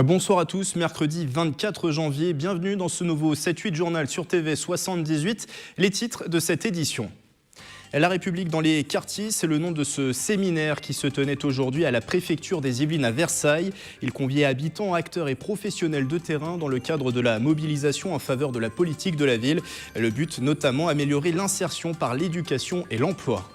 Bonsoir à tous, mercredi 24 janvier, bienvenue dans ce nouveau 7-8 journal sur TV 78, les titres de cette édition. La République dans les quartiers, c'est le nom de ce séminaire qui se tenait aujourd'hui à la préfecture des Yvelines à Versailles. Il conviait habitants, acteurs et professionnels de terrain dans le cadre de la mobilisation en faveur de la politique de la ville. Le but notamment, améliorer l'insertion par l'éducation et l'emploi.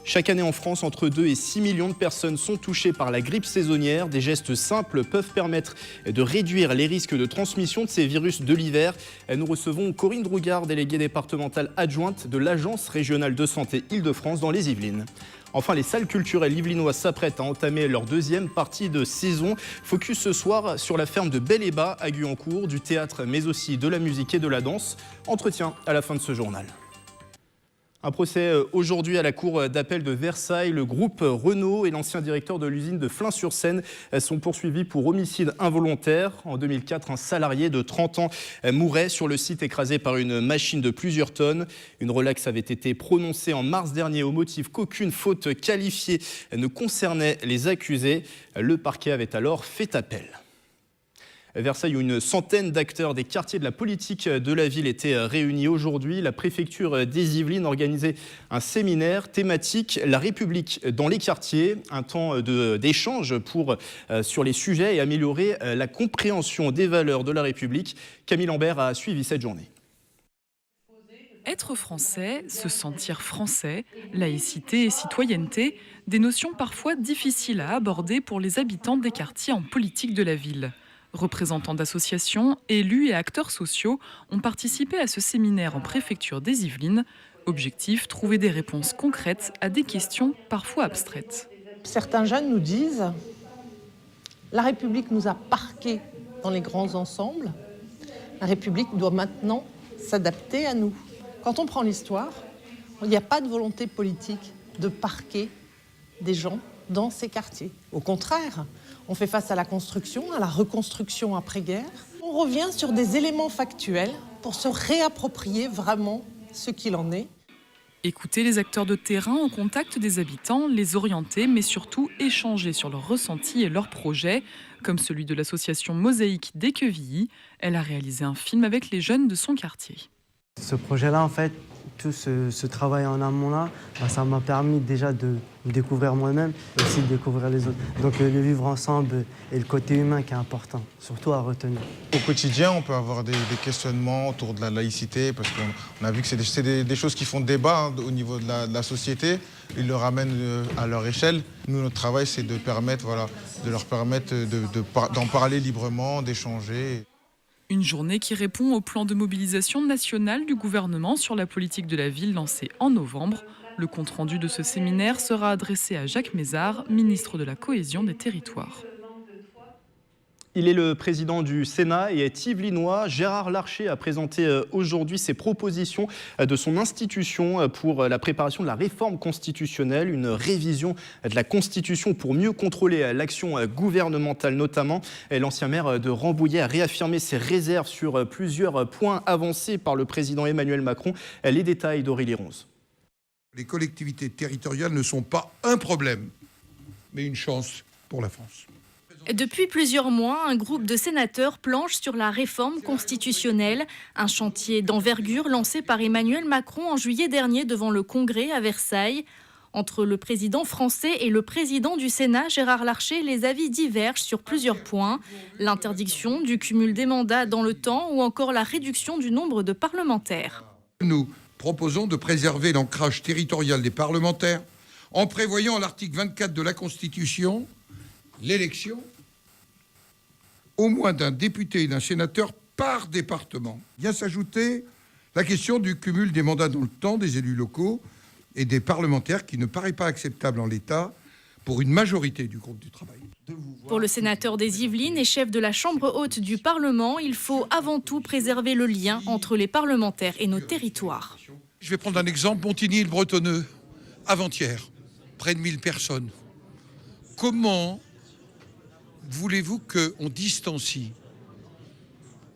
Chaque année en France, entre 2 et 6 millions de personnes sont touchées par la grippe saisonnière. Des gestes simples peuvent permettre de réduire les risques de transmission de ces virus de l'hiver. Nous recevons Corinne Drougard, déléguée départementale adjointe de l'Agence régionale de santé Île-de-France dans les Yvelines. Enfin, les salles culturelles yvelinoises s'apprêtent à entamer leur deuxième partie de saison. Focus ce soir sur la ferme de Bel-et-Bas à Guyancourt, du théâtre mais aussi de la musique et de la danse. Entretien à la fin de ce journal. Un procès aujourd'hui à la cour d'appel de Versailles. Le groupe Renault et l'ancien directeur de l'usine de Flins-sur-Seine sont poursuivis pour homicide involontaire. En 2004, un salarié de 30 ans mourait sur le site écrasé par une machine de plusieurs tonnes. Une relaxe avait été prononcée en mars dernier au motif qu'aucune faute qualifiée ne concernait les accusés. Le parquet avait alors fait appel. Versailles, où une centaine d'acteurs des quartiers de la politique de la ville étaient réunis aujourd'hui. La préfecture des Yvelines organisait un séminaire thématique « La République dans les quartiers », un temps d'échange sur les sujets et améliorer la compréhension des valeurs de la République. Camille Lambert a suivi cette journée. Être français, se sentir français, laïcité et citoyenneté, des notions parfois difficiles à aborder pour les habitants des quartiers en politique de la ville. Représentants d'associations, élus et acteurs sociaux ont participé à ce séminaire en préfecture des Yvelines. Objectif, trouver des réponses concrètes à des questions parfois abstraites. Certains jeunes nous disent « La République nous a parqués dans les grands ensembles. La République doit maintenant s'adapter à nous. » Quand on prend l'histoire, il n'y a pas de volonté politique de parquer des gens dans ces quartiers. Au contraire, on fait face à la construction, à la reconstruction après-guerre. On revient sur des éléments factuels pour se réapproprier vraiment ce qu'il en est. Écouter les acteurs de terrain au contact des habitants, les orienter, mais surtout échanger sur leurs ressentis et leurs projets, comme celui de l'association Mosaïque d'Équevilly. Elle a réalisé un film avec les jeunes de son quartier. Ce projet-là, en fait, tout ce travail en amont-là, ça m'a permis déjà de me découvrir moi-même et aussi de découvrir les autres. Donc le vivre ensemble et le côté humain qui est important, surtout à retenir. Au quotidien, on peut avoir des questionnements autour de la laïcité, parce qu'on a vu que c'est des choses qui font débat au niveau de la société. Ils le ramènent à leur échelle. Nous, notre travail, c'est de leur permettre d'en parler librement, d'échanger. Une journée qui répond au plan de mobilisation nationale du gouvernement sur la politique de la ville lancé en novembre. Le compte-rendu de ce séminaire sera adressé à Jacques Mézard, ministre de la Cohésion des Territoires. Il est le président du Sénat et est yvelinois. Gérard Larcher a présenté aujourd'hui ses propositions de son institution pour la préparation de la réforme constitutionnelle, une révision de la Constitution pour mieux contrôler l'action gouvernementale notamment. L'ancien maire de Rambouillet a réaffirmé ses réserves sur plusieurs points avancés par le président Emmanuel Macron. Les détails d'Aurélie Ronze. Les collectivités territoriales ne sont pas un problème, mais une chance pour la France. Depuis plusieurs mois, un groupe de sénateurs planche sur la réforme constitutionnelle, un chantier d'envergure lancé par Emmanuel Macron en juillet dernier devant le Congrès à Versailles. Entre le président français et le président du Sénat, Gérard Larcher, les avis divergent sur plusieurs points. L'interdiction du cumul des mandats dans le temps ou encore la réduction du nombre de parlementaires. Nous proposons de préserver l'ancrage territorial des parlementaires en prévoyant à l'article 24 de la Constitution l'élection au moins d'un député et d'un sénateur par département. Vient s'ajouter la question du cumul des mandats dans le temps des élus locaux et des parlementaires qui ne paraît pas acceptable en l'état pour une majorité du groupe du travail. Pour le sénateur des Yvelines et chef de la Chambre haute du Parlement, il faut avant tout préserver le lien entre les parlementaires et nos territoires. Je vais prendre un exemple, Montigny-le-Bretonneux, avant-hier, près de 1000 personnes. Comment voulez-vous qu'on distancie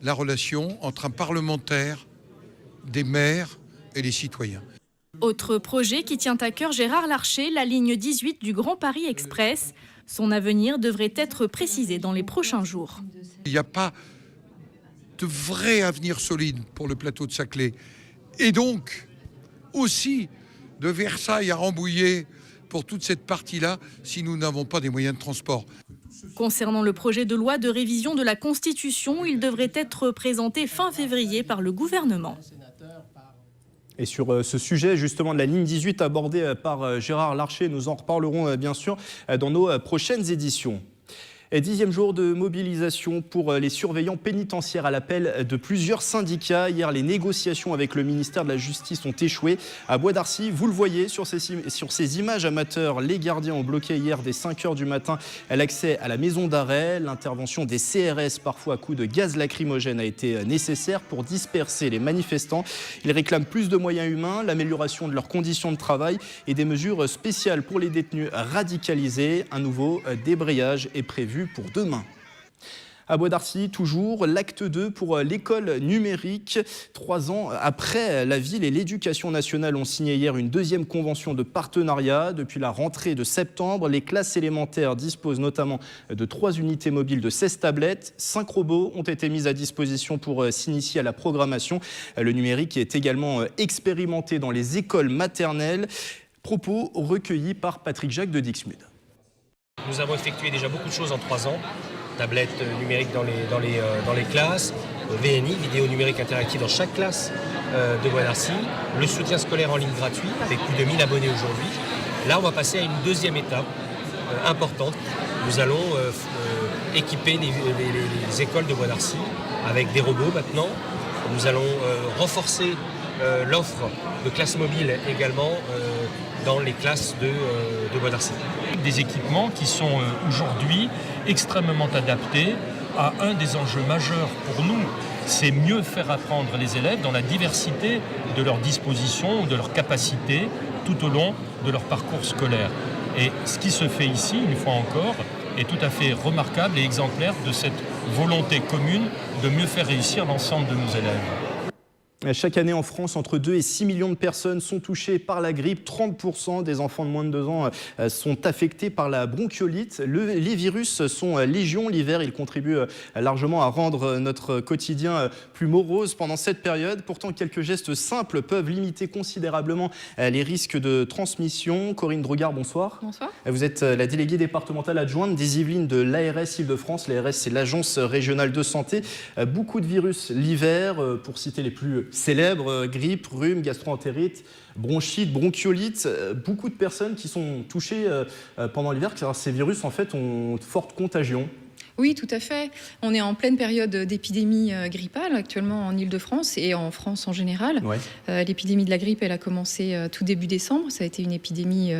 la relation entre un parlementaire, des maires et les citoyens? Autre projet qui tient à cœur Gérard Larcher, la ligne 18 du Grand Paris Express. Son avenir devrait être précisé dans les prochains jours. Il n'y a pas de vrai avenir solide pour le plateau de Saclay. Et donc, aussi, de Versailles à Rambouillet, pour toute cette partie-là, si nous n'avons pas des moyens de transport. Concernant le projet de loi de révision de la Constitution, il devrait être présenté fin février par le gouvernement. Et sur ce sujet justement de la ligne 18 abordée par Gérard Larcher, nous en reparlerons bien sûr dans nos prochaines éditions. 10e jour de mobilisation pour les surveillants pénitentiaires à l'appel de plusieurs syndicats. Hier, les négociations avec le ministère de la Justice ont échoué. À Bois d'Arcy, vous le voyez sur ces images amateurs, les gardiens ont bloqué hier dès 5 h du matin l'accès à la maison d'arrêt. L'intervention des CRS, parfois à coups de gaz lacrymogène, a été nécessaire pour disperser les manifestants. Ils réclament plus de moyens humains, l'amélioration de leurs conditions de travail et des mesures spéciales pour les détenus radicalisés. Un nouveau débrayage est prévu pour demain. À Bois d'Arcy, toujours, l'acte 2 pour l'école numérique. 3 ans après, la ville et l'éducation nationale ont signé hier une deuxième convention de partenariat. Depuis la rentrée de septembre, les classes élémentaires disposent notamment de 3 unités mobiles de 16 tablettes. 5 robots ont été mis à disposition pour s'initier à la programmation. Le numérique est également expérimenté dans les écoles maternelles. Propos recueillis par Patrick Jacques de Dixmude. Nous avons effectué déjà beaucoup de choses en 3 ans. Tablettes numériques dans les classes, VNI, vidéo numérique interactive dans chaque classe de Bois d'Arcy, le soutien scolaire en ligne gratuit avec plus de 1000 abonnés aujourd'hui. Là, on va passer à une deuxième étape importante. Nous allons équiper les écoles de Bois d'Arcy avec des robots maintenant. Nous allons renforcer l'offre de classes mobiles également dans les classes de Bois d'Arcy. Des équipements qui sont aujourd'hui extrêmement adaptés à un des enjeux majeurs pour nous, c'est mieux faire apprendre les élèves dans la diversité de leurs dispositions, de leurs capacités tout au long de leur parcours scolaire. Et ce qui se fait ici, une fois encore, est tout à fait remarquable et exemplaire de cette volonté commune de mieux faire réussir l'ensemble de nos élèves. Chaque année en France, entre 2 et 6 millions de personnes sont touchées par la grippe. 30% des enfants de moins de 2 ans sont affectés par la bronchiolite. Les virus sont légion. L'hiver, ils contribuent largement à rendre notre quotidien plus morose pendant cette période. Pourtant, quelques gestes simples peuvent limiter considérablement les risques de transmission. Corinne Drogard, bonsoir. Bonsoir. Vous êtes la déléguée départementale adjointe des Yvelines de l'ARS Île-de-France. L'ARS, c'est l'Agence régionale de santé. Beaucoup de virus l'hiver, pour citer les plus célèbres, grippe, rhume, gastro-entérite, bronchite, bronchiolite. Beaucoup de personnes qui sont touchées pendant l'hiver, car ces virus en fait ont de fortes contagions. Oui, tout à fait. On est en pleine période d'épidémie grippale actuellement en Île-de-France et en France en général. Ouais. L'épidémie de la grippe, elle a commencé tout début décembre. Ça a été une épidémie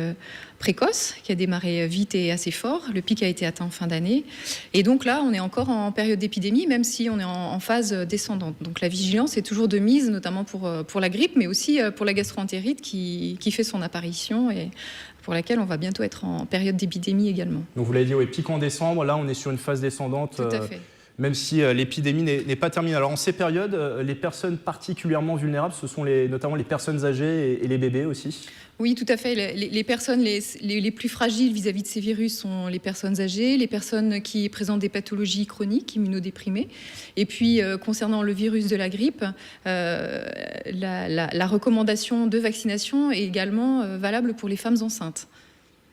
précoce qui a démarré vite et assez fort. Le pic a été atteint en fin d'année. Et donc là, on est encore en période d'épidémie, même si on est en phase descendante. Donc la vigilance est toujours de mise, notamment pour la grippe, mais aussi pour la gastro-entérite qui fait son apparition et pour laquelle on va bientôt être en période d'épidémie également. Donc vous l'avez dit, oui, pic en décembre, là on est sur une phase descendante, tout à fait. Même si l'épidémie n'est pas terminée. Alors en ces périodes, les personnes particulièrement vulnérables, ce sont notamment les personnes âgées et les bébés aussi. Oui, tout à fait. Les personnes les plus fragiles vis-à-vis de ces virus sont les personnes âgées, les personnes qui présentent des pathologies chroniques, immunodéprimées. Et puis, concernant le virus de la grippe, la recommandation de vaccination est également valable pour les femmes enceintes.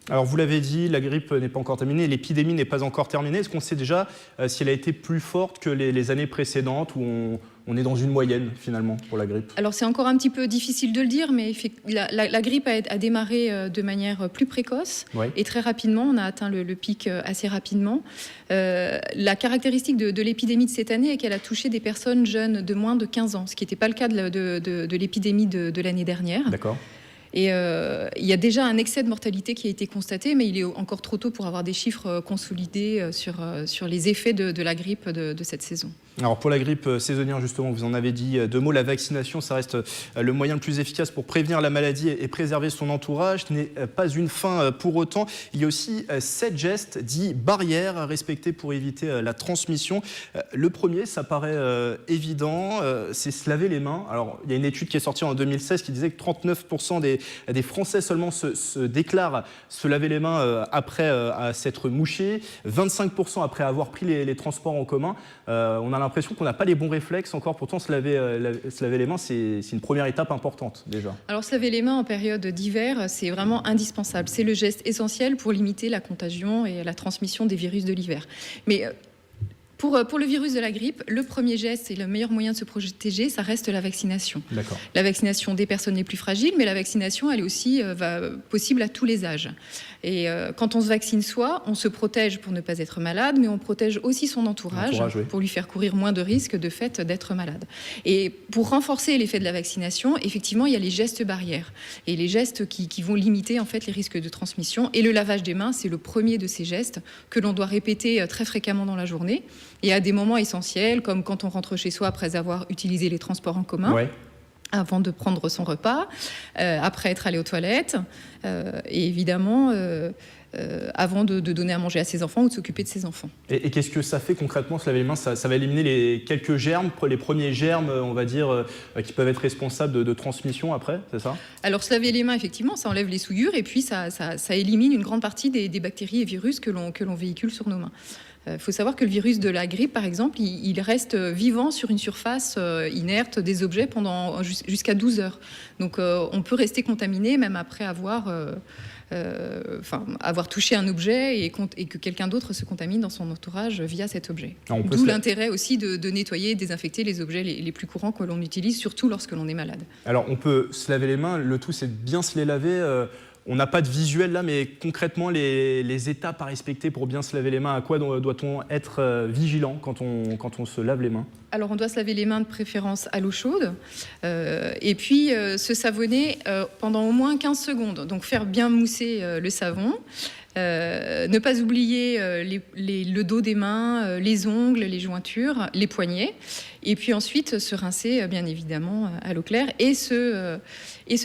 Alors vous l'avez dit, la grippe n'est pas encore terminée, l'épidémie n'est pas encore terminée. Est-ce qu'on sait déjà si elle a été plus forte que les années précédentes où on est dans une moyenne finalement pour la grippe? Alors c'est encore un petit peu difficile de le dire, mais la grippe a démarré de manière plus précoce et très rapidement. On a atteint le pic assez rapidement. La caractéristique de l'épidémie de cette année est qu'elle a touché des personnes jeunes de moins de 15 ans, ce qui n'était pas le cas de l'épidémie de l'année dernière. D'accord. Et il y a déjà un excès de mortalité qui a été constaté, mais il est encore trop tôt pour avoir des chiffres consolidés sur les effets de la grippe de cette saison. Alors pour la grippe saisonnière, justement, vous en avez dit 2 mots. La vaccination, ça reste le moyen le plus efficace pour prévenir la maladie et préserver son entourage. Ce n'est pas une fin pour autant. Il y a aussi 7 gestes dits barrières à respecter pour éviter la transmission. Le premier, ça paraît évident, c'est se laver les mains. Alors il y a une étude qui est sortie en 2016 qui disait que 39% des Français seulement se déclarent se laver les mains après s'être mouchés, 25% après avoir pris les transports en commun. On a l'impression qu'on n'a pas les bons réflexes encore. Pourtant, se laver les mains, c'est une première étape importante déjà. Alors, se laver les mains en période d'hiver, c'est vraiment indispensable. C'est le geste essentiel pour limiter la contagion et la transmission des virus de l'hiver. Mais pour le virus de la grippe, le premier geste et le meilleur moyen de se protéger, ça reste la vaccination. D'accord. La vaccination des personnes les plus fragiles, mais la vaccination, elle est aussi possible à tous les âges. Et quand on se vaccine soi, on se protège pour ne pas être malade, mais on protège aussi son entourage oui. pour lui faire courir moins de risques de fait d'être malade. Et pour renforcer l'effet de la vaccination, effectivement, il y a les gestes barrières et les gestes qui vont limiter en fait les risques de transmission. Et le lavage des mains, c'est le premier de ces gestes que l'on doit répéter très fréquemment dans la journée. Et à des moments essentiels, comme quand on rentre chez soi après avoir utilisé les transports en commun. Ouais. Avant de prendre son repas, après être allé aux toilettes, et évidemment avant de donner à manger à ses enfants ou de s'occuper de ses enfants. Et qu'est-ce que ça fait concrètement, se laver les mains? Ça va éliminer les quelques germes, les premiers germes, on va dire, qui peuvent être responsables de transmission après, c'est ça? Alors se laver les mains, effectivement, ça enlève les souillures et puis ça élimine une grande partie des bactéries et virus que l'on véhicule sur nos mains. Il faut savoir que le virus de la grippe, par exemple, il reste vivant sur une surface inerte des objets pendant jusqu'à 12 heures. Donc on peut rester contaminé même après avoir touché un objet et que quelqu'un d'autre se contamine dans son entourage via cet objet. D'où l'intérêt aussi de nettoyer et désinfecter les objets les plus courants que l'on utilise, surtout lorsque l'on est malade. Alors on peut se laver les mains, le tout c'est de bien se les laver. On n'a pas de visuel là, mais concrètement, les étapes à respecter pour bien se laver les mains, à quoi doit-on être vigilant quand on se lave les mains? Alors, on doit se laver les mains de préférence à l'eau chaude et puis se savonner pendant au moins 15 secondes. Donc, faire bien mousser le savon. Ne pas oublier le dos des mains, les ongles, les jointures, les poignets. Et puis ensuite, se rincer, bien évidemment, à l'eau claire et se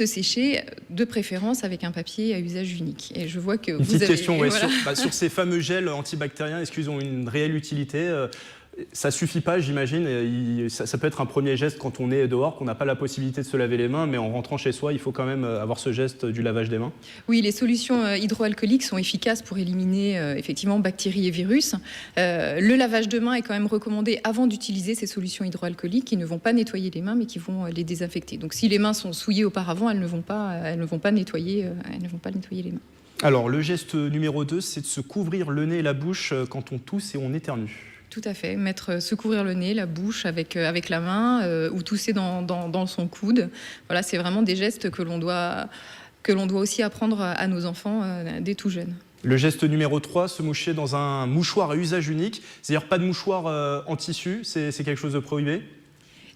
sécher, de préférence avec un papier à usage unique. Et je vois que vous avez... Une petite question, voilà. Sur ces fameux gels antibactériens, est-ce qu'ils ont une réelle utilité? Ça suffit pas, j'imagine. Ça peut être un premier geste quand on est dehors, qu'on n'a pas la possibilité de se laver les mains, mais en rentrant chez soi, il faut quand même avoir ce geste du lavage des mains. Oui, les solutions hydroalcooliques sont efficaces pour éliminer effectivement bactéries et virus. Le lavage de mains est quand même recommandé avant d'utiliser ces solutions hydroalcooliques qui ne vont pas nettoyer les mains, mais qui vont les désinfecter. Donc, si les mains sont souillées auparavant, elles ne vont pas nettoyer les mains. Alors, le geste numéro 2, c'est de se couvrir le nez et la bouche quand on tousse et on éternue. Tout à fait, se couvrir le nez, la bouche avec la main ou tousser dans son coude. Voilà, c'est vraiment des gestes que l'on doit aussi apprendre à nos enfants dès tout jeunes. Le geste numéro 3, se moucher dans un mouchoir à usage unique. C'est-à-dire pas de mouchoir en tissu, c'est quelque chose de prohibé?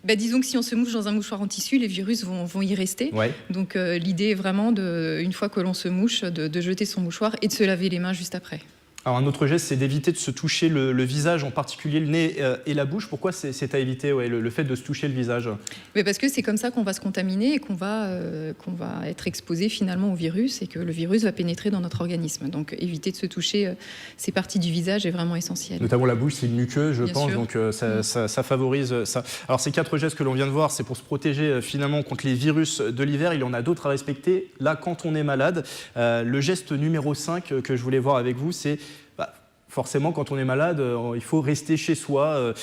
Disons que si on se mouche dans un mouchoir en tissu, les virus vont y rester. Ouais. Donc l'idée est vraiment, une fois que l'on se mouche, de jeter son mouchoir et de se laver les mains juste après. Alors un autre geste, c'est d'éviter de se toucher le visage, en particulier le nez et la bouche. Pourquoi c'est à éviter, le fait de se toucher le visage? Mais parce que c'est comme ça qu'on va se contaminer et qu'on va être exposé finalement au virus et que le virus va pénétrer dans notre organisme. Donc éviter de se toucher ces parties du visage est vraiment essentiel. Notamment la bouche, c'est une muqueuse, je pense, sûr. donc ça favorise ça. Alors ces 4 gestes que l'on vient de voir, c'est pour se protéger finalement contre les virus de l'hiver. Il y en a d'autres à respecter, là, quand on est malade. Le geste numéro 5 que je voulais voir avec vous, c'est... Forcément, quand on est malade, il faut rester chez soi,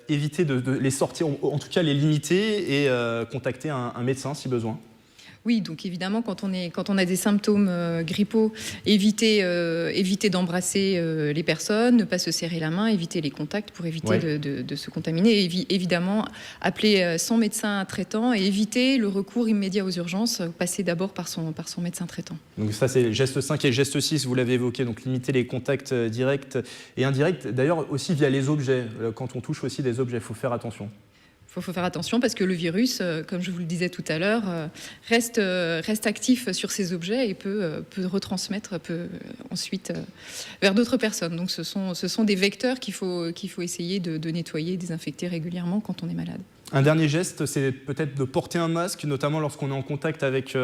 éviter de les sortir, en tout cas les limiter et contacter un médecin si besoin. Oui, donc évidemment, quand on a des symptômes grippaux, éviter d'embrasser les personnes, ne pas se serrer la main, éviter les contacts pour éviter de se contaminer. Et évidemment, appeler son médecin traitant et éviter le recours immédiat aux urgences, passer d'abord par son médecin traitant. Donc ça, c'est le geste 5 et le geste 6, vous l'avez évoqué, donc limiter les contacts directs et indirects. D'ailleurs, aussi via les objets. Quand on touche aussi des objets, il faut faire attention. Il Il faut faire attention parce que le virus, comme je vous le disais tout à l'heure, reste actif sur ces objets et peut retransmettre ensuite vers d'autres personnes. Donc ce sont des vecteurs qu'il faut essayer de nettoyer, désinfecter régulièrement quand on est malade. Un dernier geste, c'est peut-être de porter un masque, notamment lorsqu'on est en contact avec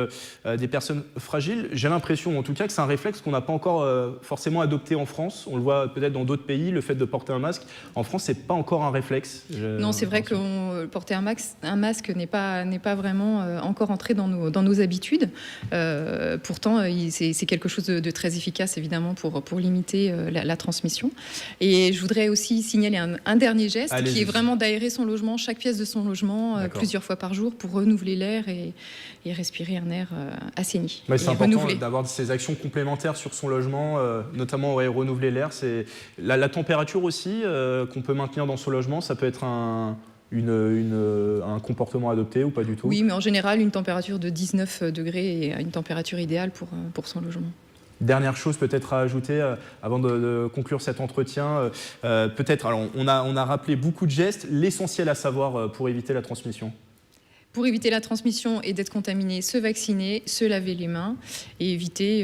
des personnes fragiles. J'ai l'impression, en tout cas, que c'est un réflexe qu'on n'a pas encore forcément adopté en France. On le voit peut-être dans d'autres pays, le fait de porter un masque. En France, c'est pas encore un réflexe. Non, c'est vrai que porter un masque n'est pas vraiment encore entré dans nos habitudes. Pourtant, c'est quelque chose de très efficace, évidemment, pour limiter la transmission. Et je voudrais aussi signaler un dernier geste qui est vraiment d'aérer son logement, chaque pièce de son logement plusieurs fois par jour pour renouveler l'air et respirer un air assaini. C'est important d'avoir ces actions complémentaires sur son logement, notamment renouveler l'air. C'est la température aussi qu'on peut maintenir dans son logement, ça peut être un comportement adopté ou pas du tout? Oui, mais en général, une température de 19 degrés est une température idéale pour son logement. Dernière chose peut-être à ajouter avant de conclure cet entretien, peut-être, alors on a rappelé beaucoup de gestes, l'essentiel à savoir pour éviter la transmission. Pour éviter la transmission et d'être contaminé, se vacciner, se laver les mains et éviter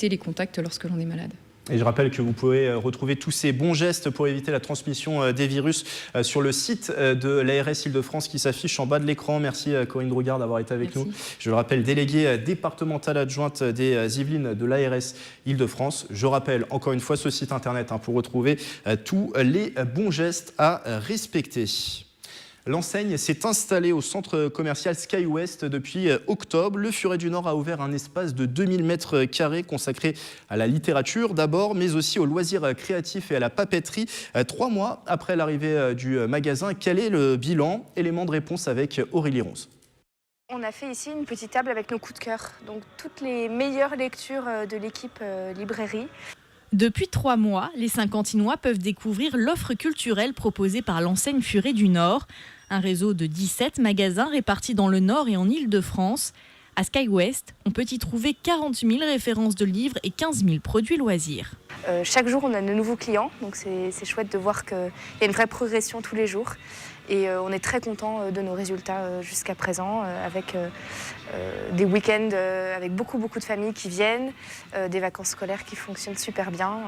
les contacts lorsque l'on est malade. Et je rappelle que vous pouvez retrouver tous ces bons gestes pour éviter la transmission des virus sur le site de l'ARS Île-de-France qui s'affiche en bas de l'écran. Merci Corinne Drougard d'avoir été avec nous. Je le rappelle, déléguée départementale adjointe des Yvelines de l'ARS Île-de-France. Je rappelle encore une fois ce site internet pour retrouver tous les bons gestes à respecter. L'enseigne s'est installée au centre commercial SkyWest depuis octobre. Le Furet du Nord a ouvert un espace de 2000 mètres carrés consacré à la littérature d'abord, mais aussi aux loisirs créatifs et à la papeterie. 3 mois après l'arrivée du magasin, quel est le bilan? Élément de réponse avec Aurélie Ronze. On a fait ici une petite table avec nos coups de cœur, donc toutes les meilleures lectures de l'équipe librairie. Depuis 3 mois, les Saint-Quentinois peuvent découvrir l'offre culturelle proposée par l'enseigne Furet du Nord. Un réseau de 17 magasins répartis dans le Nord et en Île-de-France. À SkyWest, on peut y trouver 40 000 références de livres et 15 000 produits loisirs. Chaque jour, on a de nouveaux clients, donc c'est chouette de voir qu'il y a une vraie progression tous les jours. Et on est très content de nos résultats jusqu'à présent, avec des week-ends avec beaucoup de familles qui viennent, des vacances scolaires qui fonctionnent super bien.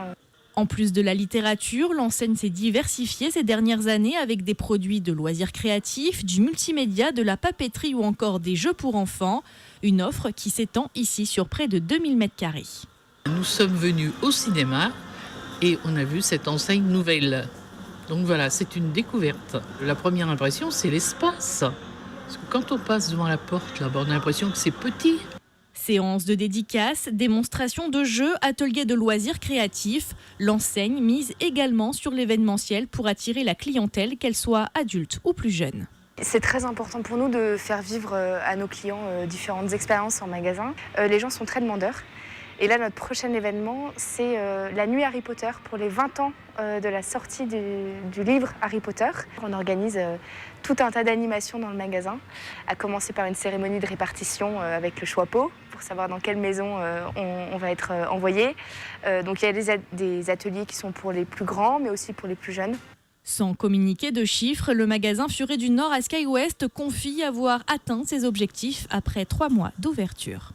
En plus de la littérature, l'enseigne s'est diversifiée ces dernières années avec des produits de loisirs créatifs, du multimédia, de la papeterie ou encore des jeux pour enfants. Une offre qui s'étend ici sur près de 2000 mètres carrés. Nous sommes venus au cinéma et on a vu cette enseigne nouvelle. Donc voilà, c'est une découverte. La première impression, c'est l'espace. Parce que quand on passe devant la porte, là-bas, on a l'impression que c'est petit. Séances de dédicaces, démonstrations de jeux, ateliers de loisirs créatifs. L'enseigne mise également sur l'événementiel pour attirer la clientèle, qu'elle soit adulte ou plus jeune. C'est très important pour nous de faire vivre à nos clients différentes expériences en magasin. Les gens sont très demandeurs. Et là, notre prochain événement, c'est la nuit Harry Potter pour les 20 ans de la sortie du livre Harry Potter. On organise tout un tas d'animations dans le magasin, à commencer par une cérémonie de répartition avec le choix pot, pour savoir dans quelle maison on va être envoyé. Donc il y a des ateliers qui sont pour les plus grands, mais aussi pour les plus jeunes. Sans communiquer de chiffres, le magasin Furet du Nord à SkyWest confie avoir atteint ses objectifs après 3 mois d'ouverture.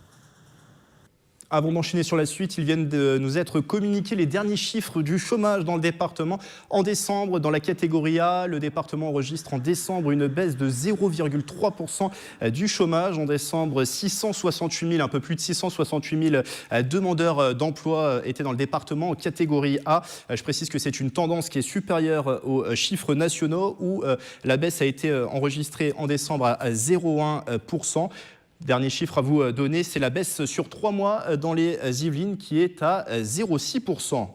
Avant d'enchaîner sur la suite, ils viennent de nous être communiqués les derniers chiffres du chômage dans le département. En décembre, dans la catégorie A, le département enregistre en décembre une baisse de 0,3% du chômage. En décembre, 668 000, un peu plus de 668 000 demandeurs d'emploi étaient dans le département en catégorie A. Je précise que c'est une tendance qui est supérieure aux chiffres nationaux où la baisse a été enregistrée en décembre à 0,1%. Dernier chiffre à vous donner, c'est la baisse sur 3 mois dans les Yvelines qui est à 0,6%.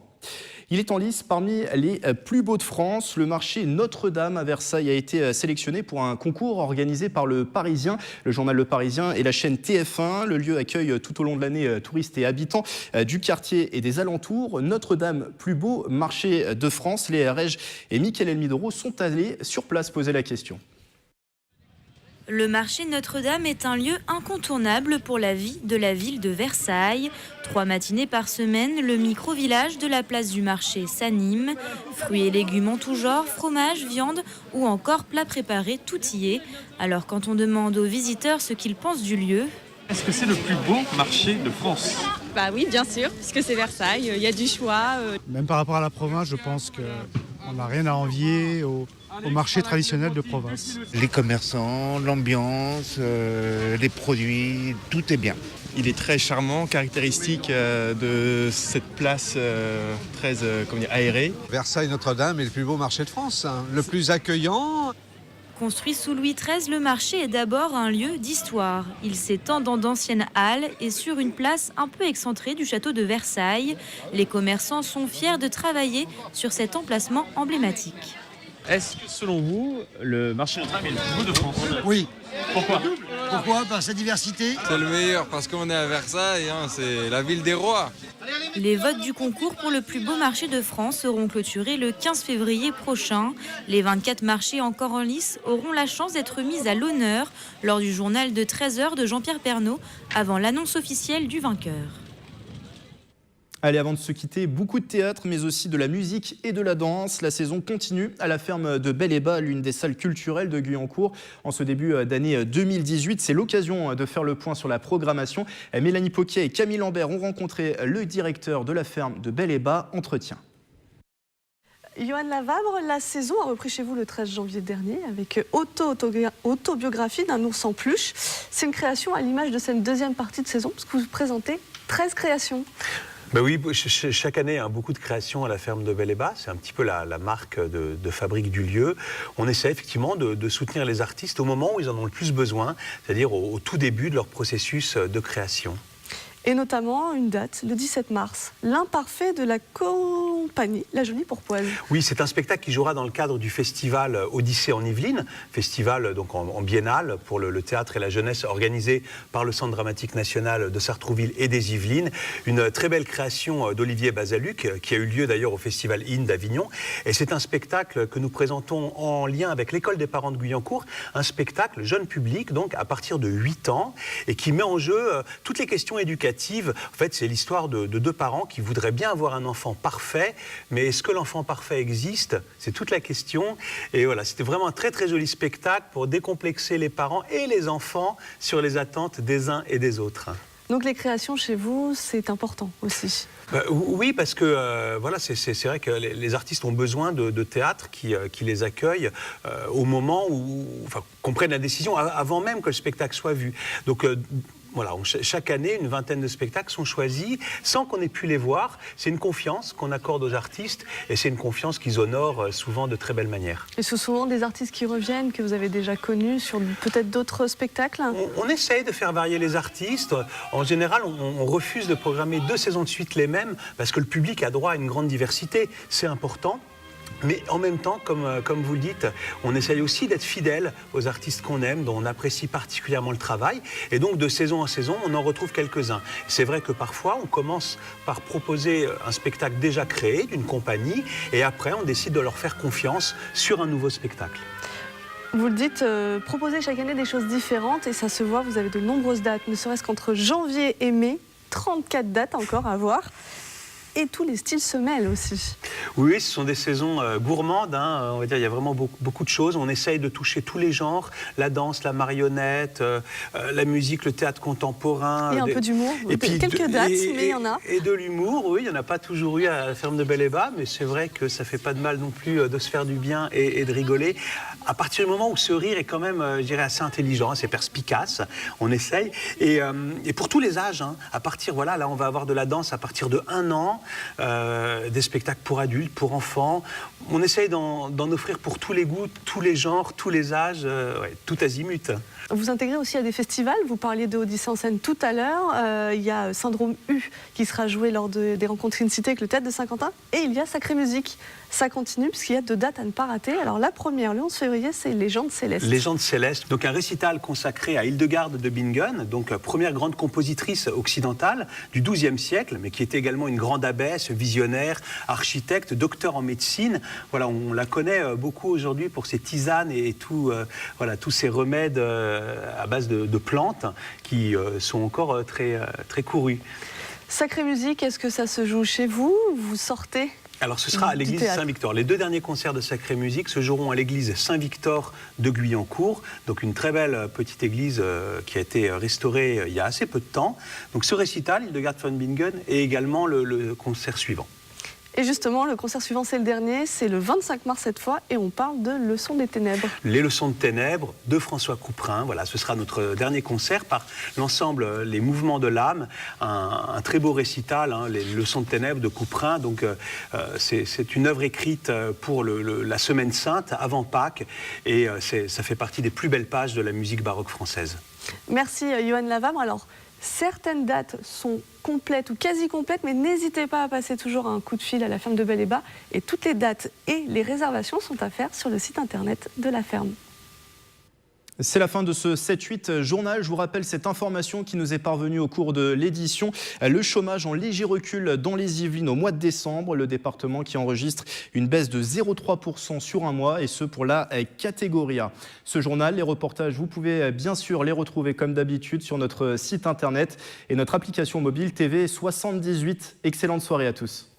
Il est en lice parmi les plus beaux de France. Le marché Notre-Dame à Versailles a été sélectionné pour un concours organisé par Le Parisien, le journal Le Parisien et la chaîne TF1. Le lieu accueille tout au long de l'année touristes et habitants du quartier et des alentours. Notre-Dame, plus beau marché de France. Léa Rege et Mickaël Elmidoro sont allés sur place poser la question. Le marché Notre-Dame est un lieu incontournable pour la vie de la ville de Versailles. 3 matinées par semaine, le micro-village de la place du marché s'anime. Fruits et légumes en tout genre, fromage, viande ou encore plats préparés, tout y est. Alors quand on demande aux visiteurs ce qu'ils pensent du lieu... Est-ce que c'est le plus beau marché de France ? Bah oui, bien sûr, puisque c'est Versailles, il y a du choix. Même par rapport à la province, je pense qu'on n'a rien à envier au marché traditionnel de province. Les commerçants, l'ambiance, les produits, tout est bien. Il est très charmant, caractéristique de cette place très aérée. Versailles Notre-Dame est le plus beau marché de France, hein, le plus accueillant. Construit sous Louis XIII, le marché est d'abord un lieu d'histoire. Il s'étend dans d'anciennes halles et sur une place un peu excentrée du château de Versailles. Les commerçants sont fiers de travailler sur cet emplacement emblématique. Est-ce que selon vous, le marché Notre-Dame est le plus beau de France ? Oui. Pourquoi ? Pourquoi ? Par sa diversité. C'est le meilleur parce qu'on est à Versailles, hein, c'est la ville des rois. Les votes du concours pour le plus beau marché de France seront clôturés le 15 février prochain. Les 24 marchés encore en lice auront la chance d'être mis à l'honneur lors du journal de 13h de Jean-Pierre Pernaut avant l'annonce officielle du vainqueur. Allez, avant de se quitter, beaucoup de théâtre, mais aussi de la musique et de la danse. La saison continue à la ferme de Bel-et-Bas, l'une des salles culturelles de Guyancourt. En ce début d'année 2018, c'est l'occasion de faire le point sur la programmation. Mélanie Poquet et Camille Lambert ont rencontré le directeur de la ferme de Bel-et-Bas. Entretien. Johan Lavabre, la saison a repris chez vous le 13 janvier dernier avec autobiographie d'un ours en peluche. C'est une création à l'image de cette deuxième partie de saison, parce que vous présentez 13 créations. Ben oui, chaque année, beaucoup de créations à la ferme de Bel-et-Bas. C'est un petit peu la marque de fabrique du lieu. On essaie effectivement de soutenir les artistes au moment où ils en ont le plus besoin, c'est-à-dire au tout début de leur processus de création. Et notamment une date, le 17 mars, l'imparfait de la compagnie La Jolie Pourpoise. Oui, c'est un spectacle qui jouera dans le cadre du festival Odyssée en Yvelines, festival donc en biennale pour le théâtre et la jeunesse organisé par le Centre dramatique national de Sartrouville et des Yvelines. Une très belle création d'Olivier Bazaluc qui a eu lieu d'ailleurs au festival IN d'Avignon. Et c'est un spectacle que nous présentons en lien avec l'école des parents de Guyancourt, un spectacle jeune public donc à partir de 8 ans et qui met en jeu toutes les questions éducatives. En fait, c'est l'histoire de 2 parents qui voudraient bien avoir un enfant parfait, mais est-ce que l'enfant parfait existe ? C'est toute la question. Et voilà, c'était vraiment un très très joli spectacle pour décomplexer les parents et les enfants sur les attentes des uns et des autres. Donc les créations chez vous, c'est important aussi. Oui, parce que voilà, c'est vrai que les artistes ont besoin de théâtre qui les accueille au moment où, qu'on prenne la décision avant même que le spectacle soit vu. Donc voilà, chaque année, une vingtaine de spectacles sont choisis sans qu'on ait pu les voir. C'est une confiance qu'on accorde aux artistes et c'est une confiance qu'ils honorent souvent de très belle manière. Et ce sont souvent des artistes qui reviennent, que vous avez déjà connus sur peut-être d'autres spectacles ? On essaye de faire varier les artistes. En général, on refuse de programmer 2 saisons de suite les mêmes parce que le public a droit à une grande diversité. C'est important. Mais en même temps, comme vous le dites, on essaye aussi d'être fidèle aux artistes qu'on aime, dont on apprécie particulièrement le travail. Et donc, de saison en saison, on en retrouve quelques-uns. C'est vrai que parfois, on commence par proposer un spectacle déjà créé d'une compagnie, et après, on décide de leur faire confiance sur un nouveau spectacle. Vous le dites, proposez chaque année des choses différentes, et ça se voit, vous avez de nombreuses dates, ne serait-ce qu'entre janvier et mai, 34 dates encore à voir. Et tous les styles se mêlent aussi. Oui, ce sont des saisons gourmandes, on va dire, il y a vraiment beaucoup de choses. On essaye de toucher tous les genres, la danse, la marionnette, la musique, le théâtre contemporain. Et un peu d'humour, quelques dates, mais il y en a. Et de l'humour, oui, il n'y en a pas toujours eu à la ferme de Bel-et-Bas, mais c'est vrai que ça ne fait pas de mal non plus de se faire du bien et de rigoler. À partir du moment où ce rire est quand même, je dirais, assez intelligent, assez perspicace, on essaye. Et pour tous les âges, à partir, voilà, là on va avoir de la danse à partir de 1 an, des spectacles pour adultes, pour enfants. On essaye d'en offrir pour tous les goûts, tous les genres, tous les âges, tout azimut. Vous intégrez aussi à des festivals, vous parliez de Odyssée en scène tout à l'heure, il y a Syndrome U qui sera joué lors des rencontres In Cité avec le Théâtre de Saint-Quentin, et il y a Sacrée Musique Ça continue puisqu'il y a 2 dates à ne pas rater. Alors la première, le 11 février, c'est Légende céleste. Légende céleste, donc un récital consacré à Hildegarde de Bingen, donc première grande compositrice occidentale du XIIe siècle, mais qui était également une grande abbesse, visionnaire, architecte, docteur en médecine. Voilà, on la connaît beaucoup aujourd'hui pour ses tisanes et tous ces remèdes à base de plantes qui sont encore très courus. Sacrée musique, est-ce que ça se joue chez vous? Vous sortez? Alors ce sera à l'église Saint-Victor. Les 2 derniers concerts de Sacrée Musique se joueront à l'église Saint-Victor de Guyancourt, donc une très belle petite église qui a été restaurée il y a assez peu de temps. Donc ce récital, Hildegard von Bingen, et également le concert suivant. Et justement, le concert suivant, c'est le dernier, c'est le 25 mars cette fois, et on parle de Leçons des ténèbres. Les Leçons de ténèbres de François Couperin. Voilà, ce sera notre dernier concert par l'ensemble Les Mouvements de l'âme, un très beau récital, hein, les Leçons de ténèbres de Couperin. Donc, c'est une œuvre écrite pour la Semaine Sainte, avant Pâques, et ça fait partie des plus belles pages de la musique baroque française. Merci, Yoann Lavabre. Alors, certaines dates sont complètes ou quasi complètes, mais n'hésitez pas à passer toujours un coup de fil à la ferme de Bel-et-Bas. Et toutes les dates et les réservations sont à faire sur le site internet de la ferme. C'est la fin de ce 7-8 journal. Je vous rappelle cette information qui nous est parvenue au cours de l'édition. Le chômage en léger recul dans les Yvelines au mois de décembre. Le département qui enregistre une baisse de 0,3% sur un mois, et ce pour la catégorie A. Ce journal, les reportages, vous pouvez bien sûr les retrouver comme d'habitude sur notre site internet et notre application mobile TV 78. Excellente soirée à tous.